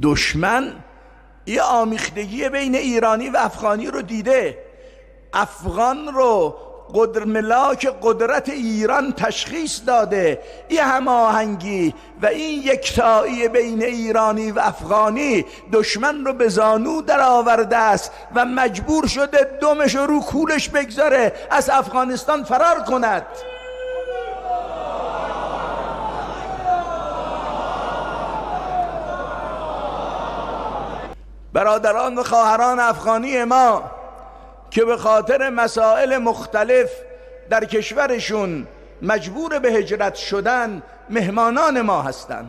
دشمن یه آمیختگی بین ایرانی و افغانی رو دیده. افغان رو ملاک قدرت ایران تشخیص داده. این هماهنگی و این یکتایی بین ایرانی و افغانی دشمن رو به زانو در آورده است و مجبور شده دمش رو کولش بگذاره، از افغانستان فرار کند. برادران و خواهران افغانی ما که به خاطر مسائل مختلف در کشورشون مجبور به هجرت شدن مهمانان ما هستند.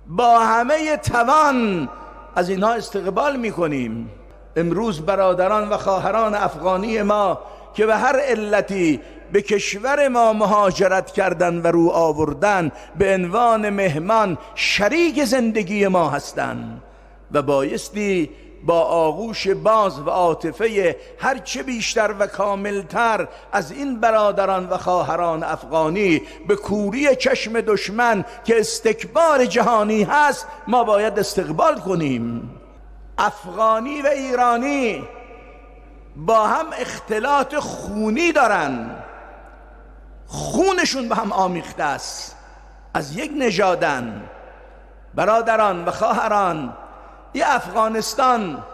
با همه توان از اینها استقبال میکنیم. امروز برادران و خواهران افغانی ما که به هر علتی به کشور ما مهاجرت کردن و رو آوردن به عنوان مهمان شریک زندگی ما هستند و بایستی با آغوش باز و عاطفه هرچه بیشتر و کاملتر از این برادران و خواهران افغانی به کوری چشم دشمن که استکبار جهانی هست ما باید استقبال کنیم. افغانی و ایرانی با هم اختلاط خونی دارن، خونشون به هم آمیخته است، از یک نژادن. برادران و خواهران، این افغانستان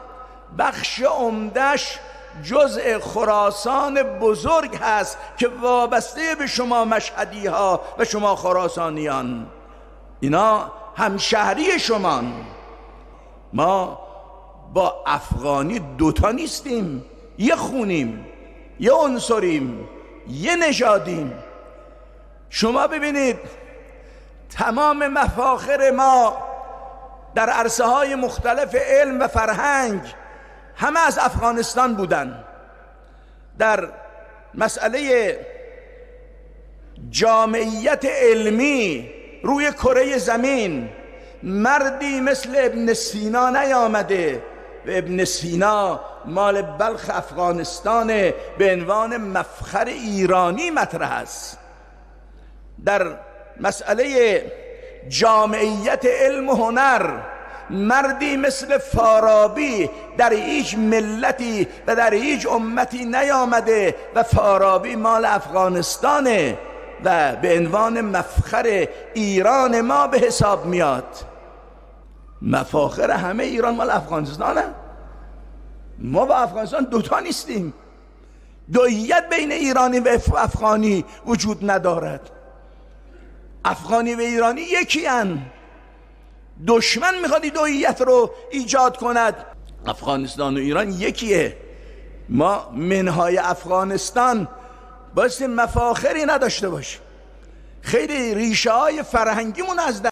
بخش عمده‌اش جزء خراسان بزرگ هست که وابسته به شما مشهدی ها و شما خراسانیان. اینا همشهری شمان. ما با افغانی دوتا نیستیم، یه خونیم، یه عنصریم، یه نژادیم. شما ببینید تمام مفاخر ما در عرصه های مختلف علم و فرهنگ همه از افغانستان بودن. در مسئله جامعیت علمی روی کره زمین مردی مثل ابن سینا نیامده و ابن سینا مال بلخ افغانستان به عنوان مفخر ایرانی مطرح است. در مسئله جامعیت علم و هنر مردی مثل فارابی در هیچ ملتی و در هیچ امتی نیامده و فارابی مال افغانستانه و به عنوان مفخر ایران ما به حساب میاد. مفاخر همه ایران مال افغانستانه. ما با افغانستان دوتا نیستیم. دویت بین ایرانی و افغانی وجود ندارد. افغانی و ایرانی یکی هن. دشمن میخواد دویت رو ایجاد کند. افغانستان و ایران یکیه. ما منهای افغانستان باید مفاخری نداشته باشیم. خیلی ریشه های فرهنگیمون از